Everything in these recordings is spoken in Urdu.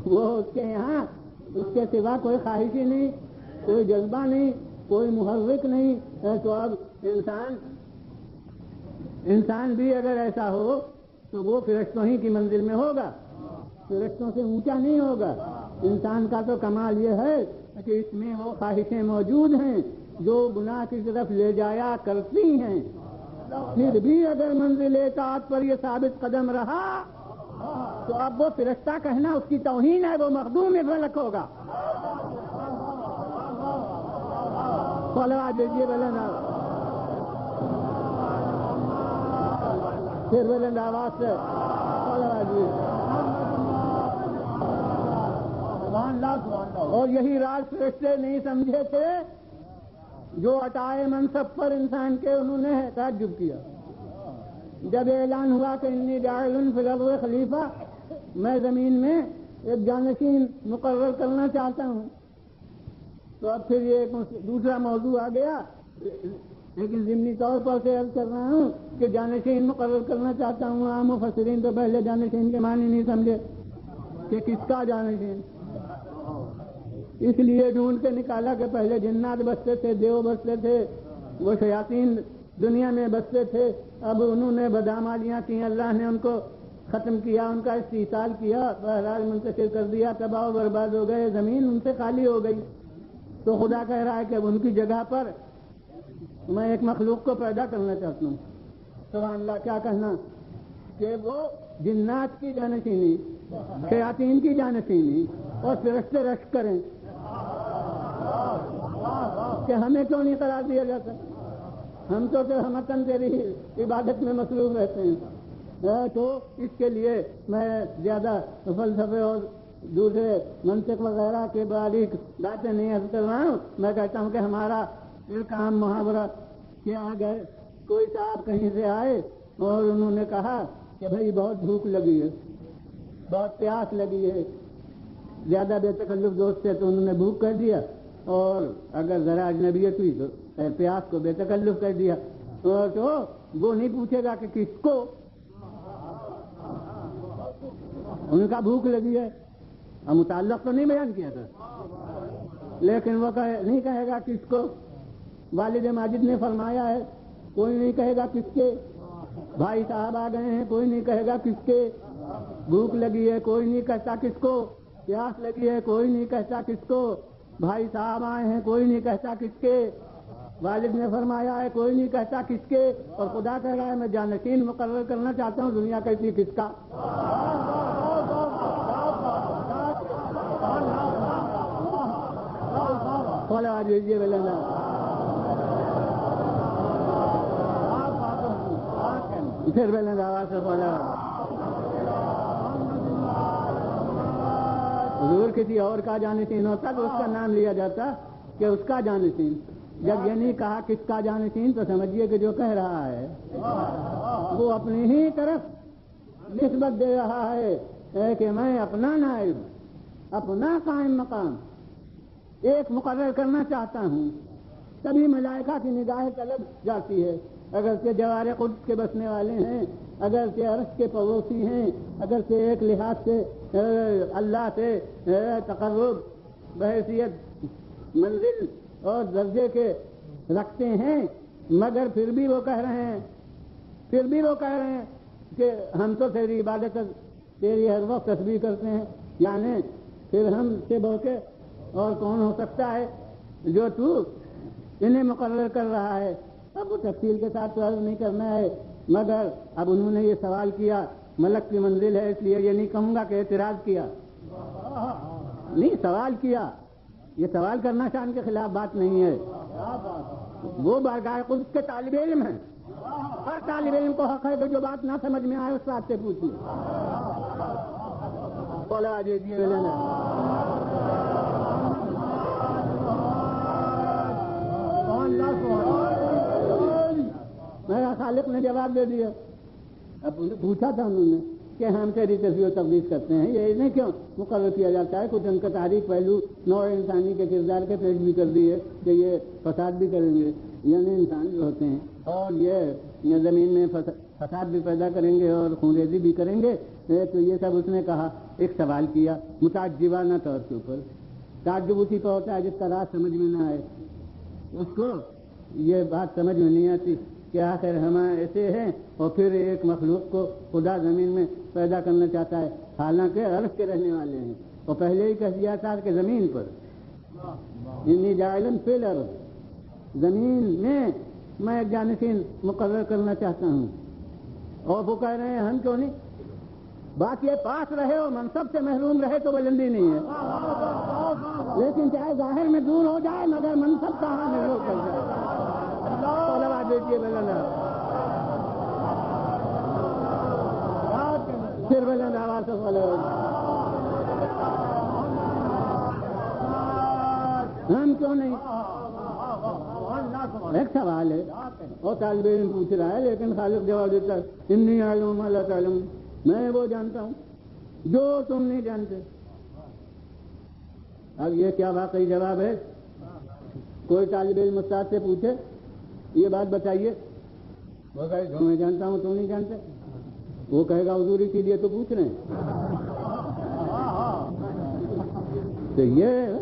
وہ اس کے یہاں اس کے سوا کوئی خواہش ہی نہیں، کوئی جذبہ نہیں، کوئی محرک نہیں. تو اب انسان بھی اگر ایسا ہو تو وہ فرشتوں ہی کی منزل میں ہوگا، فرشتوں سے اونچا نہیں ہوگا. انسان کا تو کمال یہ ہے کہ اس میں وہ خواہشیں موجود ہیں جو گناہ کی طرف لے جایا کرتی ہیں. پھر بھی اگر منزل اطاعت پر یہ ثابت قدم رہا تو اب وہ فرشتہ کہنا اس کی توہین ہے، وہ مخدوم فلک ہوگا. صلوات دیجیے بلند پھر بلند آواز سے صلوات دیجیے. اور یہی راز فرشتے نہیں سمجھے تھے جو عطائے منصب پر انسان کے انہوں نے تعجب کیا. جب اعلان ہوا کہ انی جاعل فی الارض خلیفہ، میں زمین میں ایک جانشین مقرر کرنا چاہتا ہوں، تو اب پھر یہ دوسرا موضوع آ گیا. لیکن ضمنی طور پر سے عرض کر رہا ہوں کہ جانشین مقرر کرنا چاہتا ہوں. عام مفسرین تو پہلے جانشین کے معنی نہیں سمجھے کہ کس کا جانشین، اس لیے ڈھونڈ کے نکالا کہ پہلے جنات بستے تھے، دیو بستے تھے، وہ شیاطین دنیا میں بستے تھے. اب انہوں نے بدعمالیاں کی، اللہ نے ان کو ختم کیا، ان کا استحصال کیا، بہرحال منتشر کر دیا، تباہ و برباد ہو گئے، زمین ان سے خالی ہو گئی. تو خدا کہہ رہا ہے کہ ان کی جگہ پر میں ایک مخلوق کو پیدا کرنا چاہتا ہوں. سبحان اللہ. کیا کہنا کہ وہ جنات کی جانشینی، شیاطین کی جانشینی اور فرشتے رشک کریں کہ ہمیں کیوں نہیں قرار دیا جاتا؟ ہم تو ہمتن تیری عبادت میں مصروف رہتے ہیں. تو اس کے لیے میں زیادہ فلسفے اور دوسرے منطق وغیرہ کے باریک باتیں نہیں عرض کر رہا ہوں. میں کہتا ہوں کہ ہمارا ایک عام محاورہ کیا گئے، کوئی صاحب کہیں سے آئے اور انہوں نے کہا کہ بھائی بہت بھوک لگی ہے، بہت پیاس لگی ہے. زیادہ بے تکلف دوست تھے تو انہوں نے بھوک کر دیا، اور اگر ذرا اجنبیت ہوئی تو پیاس کو بے تکلف کر دیا. تو وہ نہیں پوچھے گا کہ کس کو، ان کا بھوک لگی ہے، متعلق تو نہیں بیان کیا تھا، لیکن وہ نہیں کہے گا کس کو. والد ماجد نے فرمایا ہے کوئی نہیں کہے گا کس کے. بھائی صاحب آ گئے ہیں، کوئی نہیں کہے گا کس کے. بھوک لگی ہے، کوئی نہیں کہتا کس کو. پیاس لگی ہے، کوئی نہیں کہتا کس کو. بھائی صاحب آئے ہیں، کوئی نہیں کہتا کس کے. والد نے فرمایا ہے کوئی نہیں کہتا کس کے. اور خدا کہہ رہا ہے میں جانشین مقرر کرنا چاہتا ہوں، دنیا کہتی کس کا. صلوات دیجیے بلند پھر بلند آواز سے حضور کسی اور کا جانشین ہوتا تو اس کا نام لیا جاتا کہ اس کا جانشین. جب یہ نہیں کہا کس کا جانشین تو سمجھیے کہ جو کہہ رہا ہے وہ اپنی ہی طرف نسبت دے رہا ہے کہ میں اپنا نائب، اپنا قائم مقام ایک مقرر کرنا چاہتا ہوں. تبھی ملائکہ کی نگاہ طلب جاتی ہے. اگرچہ جوار قدس کے بسنے والے ہیں، اگرچہ عرش کے پڑوسی ہیں، اگرچہ ایک لحاظ سے اللہ سے تقرب بحیثیت منزل اور درجے کے رکھتے ہیں، مگر پھر بھی وہ کہہ رہے ہیں کہ ہم تو تیری عبادت تیری ہر وقت تسبیح کرتے ہیں. یعنی پھر ہم سے بہت اور کون ہو سکتا ہے جو تو انہیں مقرر کر رہا ہے. اب وہ تفصیل کے ساتھ تو عرض نہیں کرنا ہے، مگر اب انہوں نے یہ سوال کیا، ملک کی منزل ہے، اس لیے یہ نہیں کہوں گا کہ اعتراض کیا، نہیں سوال کیا. یہ سوال کرنا شان کے خلاف بات نہیں ہے. وہ بارگاہ قدس کے طالب علم ہیں، ہر طالب علم کو حق ہے کہ جو بات نہ سمجھ میں آئے اس بات سے پوچھیے. بولا دیجیے میرا خالق نے جواب دے دیا. اب پوچھا تھا انہوں نے کہ ہم تیری تسبیح و تقدیس کرتے ہیں، یہ نہیں کیوں مقرر کیا جاتا ہے. کچھ ان کا تاریخ پہلو نوع انسانی کے کردار کے پیش بھی کر دی ہے کہ یہ فساد بھی کریں گے، یعنی انسان جو ہوتے ہیں اور یہ زمین میں فساد بھی پیدا کریں گے اور خونریزی بھی کریں گے. تو یہ سب اس نے کہا. ایک سوال کیا متعجبانہ طور کے اوپر. تعجب اسی پہ ہوتا ہے جس کا راز سمجھ میں نہ آئے. اس کو یہ بات سمجھ میں نہیں آتی کہ آخر ہم ایسے ہیں اور پھر ایک مخلوق کو خدا زمین میں پیدا کرنا چاہتا ہے، حالانکہ عرش کے رہنے والے ہیں. اور پہلے ہی کہہ دیا تھا کہ زمین پر انی جاعل فی الارض، زمین میں ایک جانشین مقرر کرنا چاہتا ہوں. اور وہ کہہ رہے ہیں ہم کیوں نہیں. بات یہ پاس رہے اور منصب سے محروم رہے تو بلندی نہیں ہے، لیکن چاہے ظاہر میں دور ہو جائے مگر منصب کہاں محروم کر جائے. طلبا دیجیے بلند، پھر بلند آواز سے بولو ہم کیوں نہیں. ایک سوال ہے اور طالب علم پوچھ رہا ہے لیکن خالق جواب دیتا ہے انی اعلم ما لا تعلمون، میں وہ جانتا ہوں جو تم نہیں جانتے. اب یہ کیا واقعی جواب ہے؟ کوئی طالب علم استاد سے پوچھے یہ بات بتائیے، وہ کہے جو میں جانتا ہوں تم نہیں جانتے. وہ کہے گا حضور اسی لیے تو پوچھ رہے ہیں. تو یہ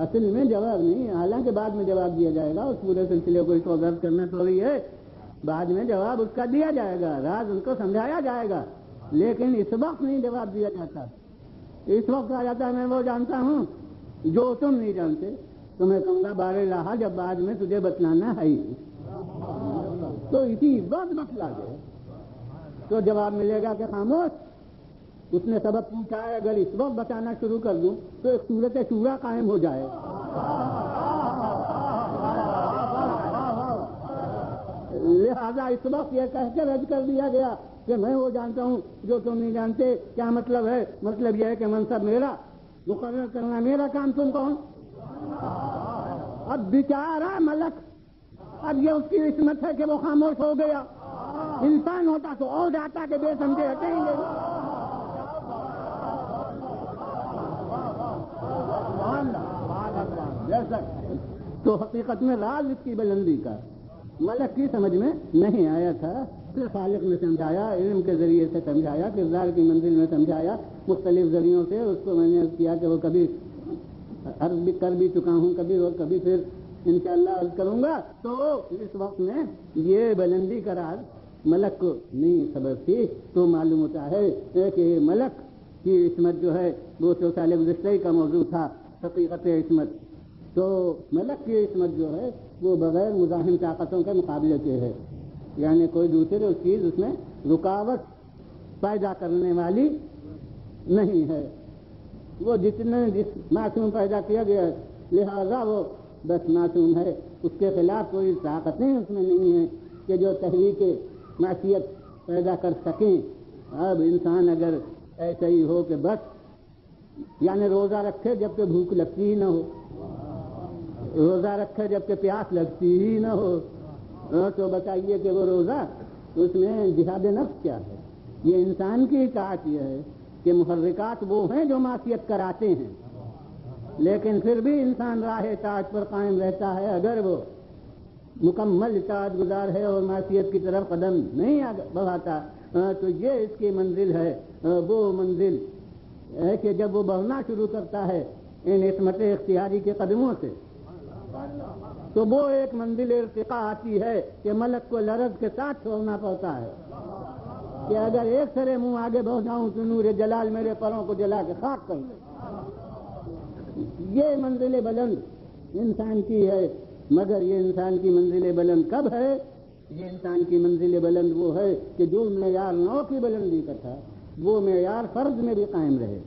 اصل میں جواب نہیں، حالانکہ بعد میں جواب دیا جائے گا. اس پورے سلسلے کو اس کو غرض کرنا ضروری ہے. بعد میں جواب اس کا دیا جائے گا، راز ان کو سمجھایا جائے گا، لیکن اس وقت نہیں جواب دیا جاتا. اس وقت آ جاتا ہے میں وہ جانتا ہوں جو تم نہیں جانتے. تو میں کہوں گا بارے لاہا جب بعد میں تجھے بتلانا ہے تو اسی وقت بتلا دے. تو جواب ملے گا کہ خاموش، اس نے سبق پوچھا ہے، اگر اس وقت بتانا شروع کر دوں تو ایک صورت شورا قائم ہو جائے. لہذا اس وقت یہ کہہ کے رد کر دیا گیا کہ میں وہ جانتا ہوں جو تم نہیں جانتے. کیا مطلب ہے؟ مطلب یہ ہے کہ منصب میرا، مقرر کرنا میرا کام، تم کون. اب بیچارہ ملک، اب یہ اس کی عصمت ہے کہ وہ خاموش ہو گیا. انسان ہوتا تو اور جاتا کہ بے سمجھے ہٹیں گے. تو حقیقت میں راز اس کی بلندی کا ملک کی سمجھ میں نہیں آیا تھا. پھر خالق نے سمجھایا، علم کے ذریعے سے سمجھایا، کردار کی منزل میں سمجھایا، مختلف ذریعوں سے. اس کو میں نے کیا کہ وہ کبھی عرض بھی کر بھی چکا ہوں کبھی، اور کبھی پھر انشاءاللہ عرض کروں گا. تو اس وقت میں یہ بلندی کا راز ملک کو نہیں خبر تھی. تو معلوم ہوتا ہے کہ ملک کی عصمت جو ہے وہ تو سال گزشتہ کا موضوع تھا، حقیقت عصمت. تو ملک کی عصمت جو ہے وہ بغیر مزاحم طاقتوں کے مقابلے کے ہے، یعنی کوئی دوسرے چیز اس میں رکاوٹ پیدا کرنے والی نہیں ہے. وہ جس معصوم پیدا کیا گیا ہے لہذا وہ بس معصوم ہے. اس کے خلاف کوئی طاقتیں اس میں نہیں ہیں کہ جو تحریک معصیت پیدا کر سکیں. اب انسان اگر ایسا ہی ہو کہ بس یعنی روزہ رکھے جب کہ بھوک لگتی ہی نہ ہو، روزہ رکھے جب کہ پیاس لگتی ہی نہ ہو، تو بتائیے کہ وہ روزہ اس میں جہاد نفس کیا ہے؟ یہ انسان کی اطاعت یہ ہے کہ محرکات وہ ہیں جو معصیت کراتے ہیں، لیکن پھر بھی انسان راہ اطاعت پر قائم رہتا ہے اگر وہ مکمل اطاعت گزار ہے اور معصیت کی طرف قدم نہیں بڑھاتا. تو یہ اس کی منزل ہے. وہ منزل ہے کہ جب وہ بڑھنا شروع کرتا ہے ان عصمت اختیاری کے قدموں سے تو وہ ایک منزل ارتقاء آتی ہے کہ ملک کو لرز کے ساتھ چھوڑنا پڑتا ہے کہ اگر ایک سرے منہ آگے بڑھ جاؤں تو نور جلال میرے پروں کو جلا کے خاک کر دے. یہ منزل بلند انسان کی ہے. مگر یہ انسان کی منزل بلند کب ہے؟ یہ انسان کی منزل بلند وہ ہے کہ جو معیار نو کی بلندی کا تھا وہ معیار فرض میں بھی قائم رہے.